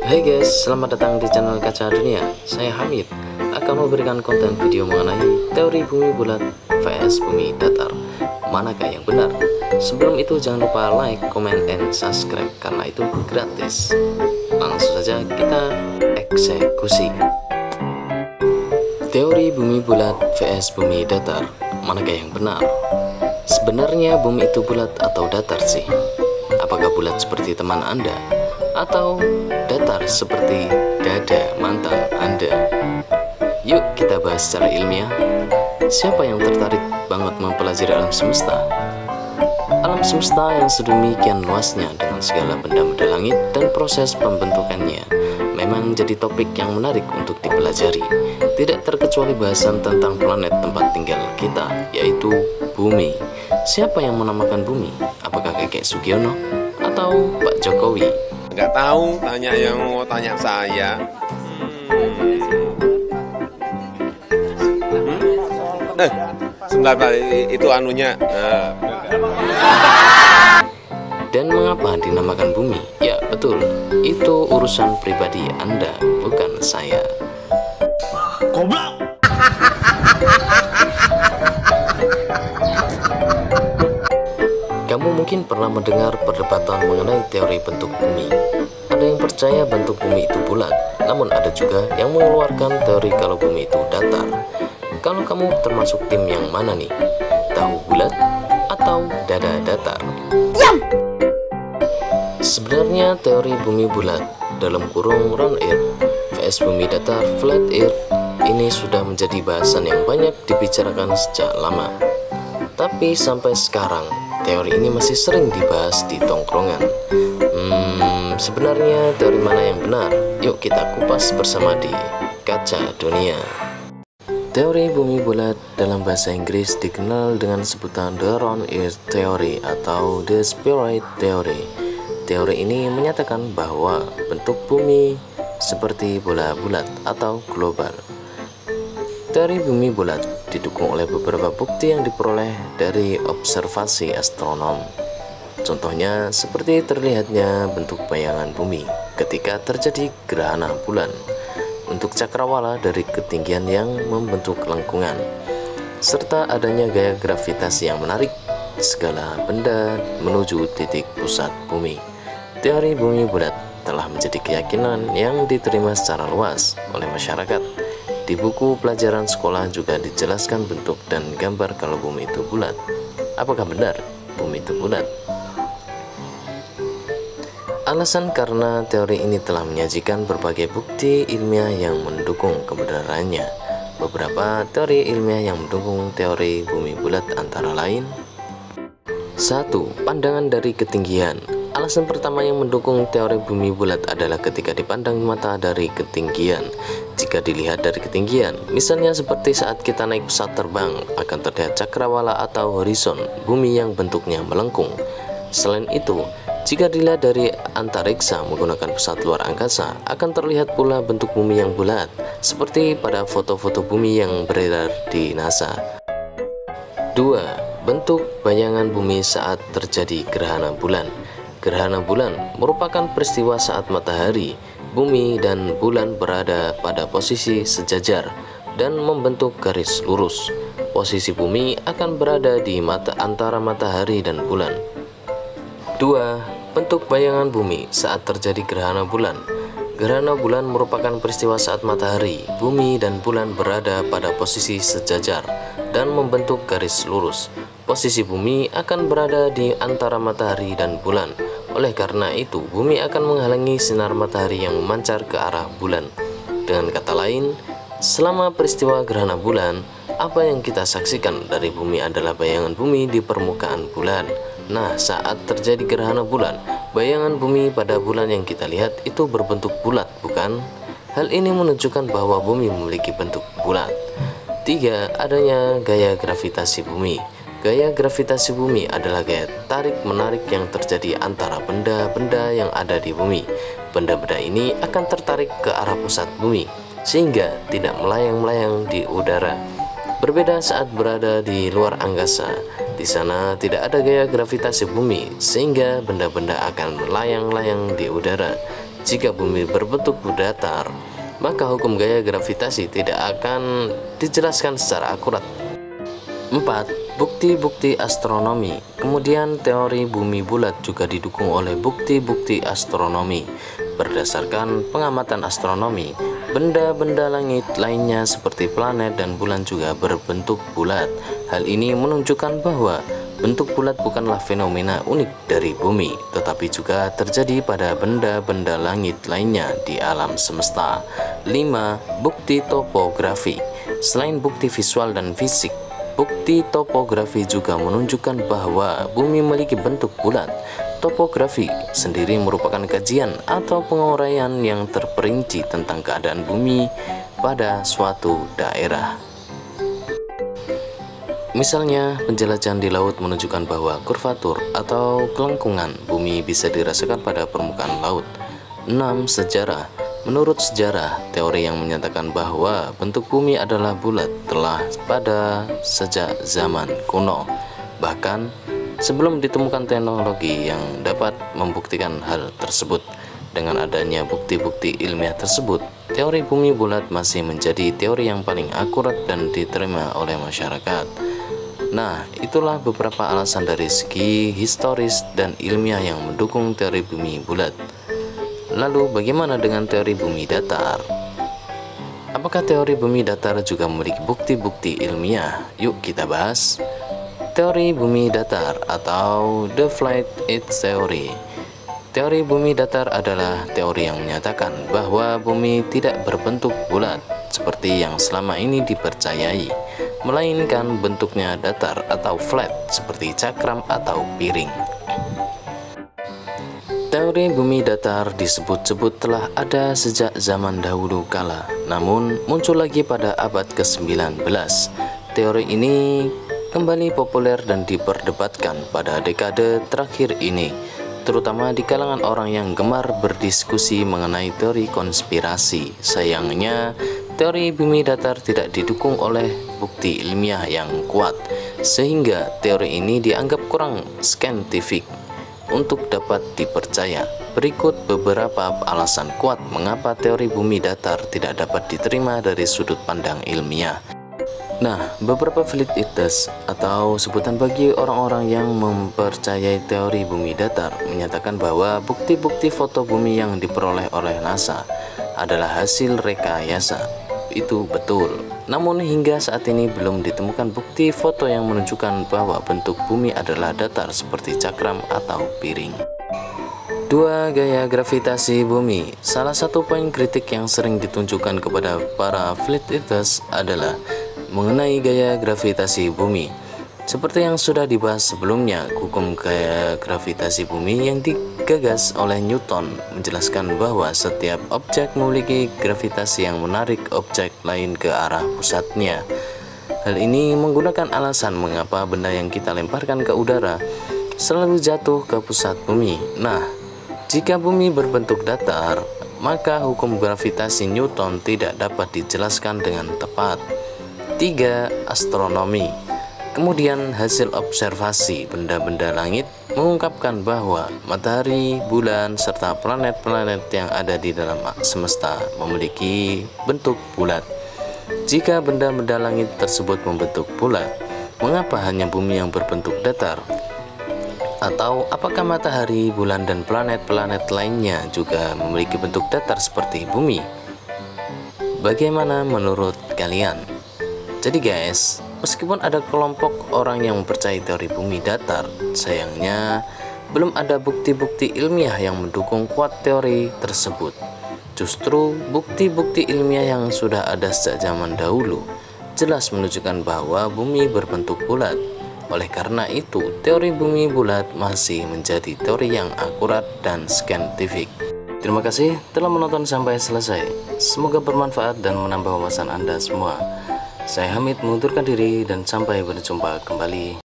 Hai guys, selamat datang di channel Kaca Dunia. Saya Hamid akan memberikan konten video mengenai teori bumi bulat vs bumi datar. Manakah yang benar? Sebelum itu jangan lupa like, comment, and subscribe karena itu gratis. Langsung saja kita eksekusi. Teori bumi bulat vs bumi datar, manakah yang benar? Sebenarnya bumi itu bulat atau datar sih? Apakah bulat seperti teman Anda? Atau datar seperti dada mantan Anda? Yuk kita bahas secara ilmiah. Siapa yang tertarik banget mempelajari alam semesta? Alam semesta yang sedemikian luasnya dengan segala benda-benda langit dan proses pembentukannya memang jadi topik yang menarik untuk dipelajari. Tidak terkecuali bahasan tentang planet tempat tinggal kita, yaitu bumi. Siapa yang menamakan bumi? Apakah Kakek Sugiono atau Pak Jokowi? Nggak tahu, tanya yang mau tanya saya. Sebentar Pak, itu anunya. Dan mengapa dinamakan bumi? Ya betul, itu urusan pribadi Anda, bukan saya. Goblok. Kamu mungkin pernah mendengar perdebatan mengenai teori bentuk bumi. Ada yang percaya bentuk bumi itu bulat, namun ada juga yang mengeluarkan teori kalau bumi itu datar. Kalau kamu termasuk tim yang mana nih? Tahu bulat atau dada datar? Diam. Sebenarnya teori bumi bulat dalam kurung round earth vs bumi datar flat earth ini sudah menjadi bahasan yang banyak dibicarakan sejak lama. Tapi sampai sekarang teori ini masih sering dibahas di tongkrongan. Sebenarnya teori mana yang benar? Yuk kita kupas bersama di Kaca Dunia. Teori bumi bulat dalam bahasa Inggris dikenal dengan sebutan The Round Earth Theory atau The Spheroid Theory. Teori ini menyatakan bahwa bentuk bumi seperti bola bulat atau global. Teori bumi bulat didukung oleh beberapa bukti yang diperoleh dari observasi astronom. Contohnya seperti terlihatnya bentuk bayangan bumi ketika terjadi gerhana bulan, bentuk cakrawala dari ketinggian yang membentuk lengkungan, serta adanya gaya gravitasi yang menarik segala benda menuju titik pusat bumi. Teori bumi bulat telah menjadi keyakinan yang diterima secara luas oleh masyarakat. Di buku pelajaran sekolah juga dijelaskan bentuk dan gambar kalau bumi itu bulat. Apakah benar bumi itu bulat? Alasan karena teori ini telah menyajikan berbagai bukti ilmiah yang mendukung kebenarannya. Beberapa teori ilmiah yang mendukung teori bumi bulat antara lain: 1. Pandangan dari ketinggian. Alasan pertama yang mendukung teori bumi bulat adalah ketika dipandang mata dari ketinggian. Jika dilihat dari ketinggian, misalnya seperti saat kita naik pesawat terbang, akan terlihat cakrawala atau horizon bumi yang bentuknya melengkung. Selain itu, jika dilihat dari antariksa menggunakan pesawat luar angkasa, akan terlihat pula bentuk bumi yang bulat, seperti pada foto-foto bumi yang beredar di NASA. 2. Bentuk bayangan bumi saat terjadi gerhana bulan. Gerhana bulan merupakan peristiwa saat matahari, bumi, dan bulan berada pada posisi sejajar dan membentuk garis lurus. Posisi bumi akan berada di antara matahari dan bulan. 2. Bentuk bayangan bumi saat terjadi gerhana bulan. Gerhana bulan merupakan peristiwa saat matahari, bumi, dan bulan berada pada posisi sejajar dan membentuk garis lurus. Posisi bumi akan berada di antara matahari dan bulan. Oleh karena itu, bumi akan menghalangi sinar matahari yang memancar ke arah bulan. Dengan kata lain, selama peristiwa gerhana bulan, apa yang kita saksikan dari bumi adalah bayangan bumi di permukaan bulan. Nah, saat terjadi gerhana bulan, bayangan bumi pada bulan yang kita lihat itu berbentuk bulat, bukan? Hal ini menunjukkan bahwa bumi memiliki bentuk bulat. 3. Adanya gaya gravitasi bumi. Gaya gravitasi bumi adalah gaya tarik-menarik yang terjadi antara benda-benda yang ada di bumi. Benda-benda ini akan tertarik ke arah pusat bumi, sehingga tidak melayang-layang di udara. Berbeda saat berada di luar angkasa. Di sana tidak ada gaya gravitasi bumi, sehingga benda-benda akan melayang-layang di udara. Jika bumi berbentuk datar, maka hukum gaya gravitasi tidak akan dijelaskan secara akurat. 4. Bukti-bukti astronomi. Kemudian teori bumi bulat juga didukung oleh bukti-bukti astronomi. Berdasarkan pengamatan astronomi, benda-benda langit lainnya seperti planet dan bulan juga berbentuk bulat. Hal ini menunjukkan bahwa bentuk bulat bukanlah fenomena unik dari bumi, tetapi juga terjadi pada benda-benda langit lainnya di alam semesta. 5. Bukti topografi. Selain bukti visual dan fisik, bukti topografi juga menunjukkan bahwa bumi memiliki bentuk bulat. Topografi sendiri merupakan kajian atau penguraian yang terperinci tentang keadaan bumi pada suatu daerah. Misalnya, penjelajahan di laut menunjukkan bahwa kurvatur atau kelengkungan bumi bisa dirasakan pada permukaan laut. 6. Sejarah. Menurut sejarah, teori yang menyatakan bahwa bentuk bumi adalah bulat telah pada sejak zaman kuno. Bahkan, sebelum ditemukan teknologi yang dapat membuktikan hal tersebut. Dengan adanya bukti-bukti ilmiah tersebut, teori bumi bulat masih menjadi teori yang paling akurat dan diterima oleh masyarakat. Nah, itulah beberapa alasan dari segi historis dan ilmiah yang mendukung teori bumi bulat. Lalu bagaimana dengan teori bumi datar? Apakah teori bumi datar juga memiliki bukti-bukti ilmiah? Yuk kita bahas. Teori bumi datar atau The Flat Earth Theory. Teori bumi datar adalah teori yang menyatakan bahwa bumi tidak berbentuk bulat seperti yang selama ini dipercayai, melainkan bentuknya datar atau flat seperti cakram atau piring. Teori bumi datar disebut-sebut telah ada sejak zaman dahulu kala, namun muncul lagi pada abad ke-19. Teori ini kembali populer dan diperdebatkan pada dekade terakhir ini, terutama di kalangan orang yang gemar berdiskusi mengenai teori konspirasi. Sayangnya, teori bumi datar tidak didukung oleh bukti ilmiah yang kuat, sehingga teori ini dianggap kurang saintifik untuk dapat dipercaya. Berikut beberapa alasan kuat mengapa teori bumi datar tidak dapat diterima dari sudut pandang ilmiah. Nah, beberapa flat earthers atau sebutan bagi orang-orang yang mempercayai teori bumi datar menyatakan bahwa bukti-bukti foto bumi yang diperoleh oleh NASA adalah hasil rekayasa. Itu betul. Namun hingga saat ini belum ditemukan bukti foto yang menunjukkan bahwa bentuk bumi adalah datar seperti cakram atau piring. 2. Gaya gravitasi bumi. Salah satu poin kritik yang sering ditunjukkan kepada para flat earthers adalah mengenai gaya gravitasi bumi. Seperti yang sudah dibahas sebelumnya, hukum gaya gravitasi bumi yang digagas oleh Newton menjelaskan bahwa setiap objek memiliki gravitasi yang menarik objek lain ke arah pusatnya. Hal ini menggunakan alasan mengapa benda yang kita lemparkan ke udara selalu jatuh ke pusat bumi. Nah, jika bumi berbentuk datar, maka hukum gravitasi Newton tidak dapat dijelaskan dengan tepat. 3. Astronomi. Kemudian hasil observasi benda-benda langit mengungkapkan bahwa matahari, bulan, serta planet-planet yang ada di dalam semesta memiliki bentuk bulat. Jika benda-benda langit tersebut membentuk bulat, mengapa hanya bumi yang berbentuk datar? Atau apakah matahari, bulan, dan planet-planet lainnya juga memiliki bentuk datar seperti bumi? Bagaimana menurut kalian? Jadi guys, meskipun ada kelompok orang yang mempercayai teori bumi datar, sayangnya belum ada bukti-bukti ilmiah yang mendukung kuat teori tersebut. Justru bukti-bukti ilmiah yang sudah ada sejak zaman dahulu jelas menunjukkan bahwa bumi berbentuk bulat. Oleh karena itu, teori bumi bulat masih menjadi teori yang akurat dan saintifik. Terima kasih telah menonton sampai selesai. Semoga bermanfaat dan menambah wawasan Anda semua. Saya Hamid mengundurkan diri dan sampai berjumpa kembali.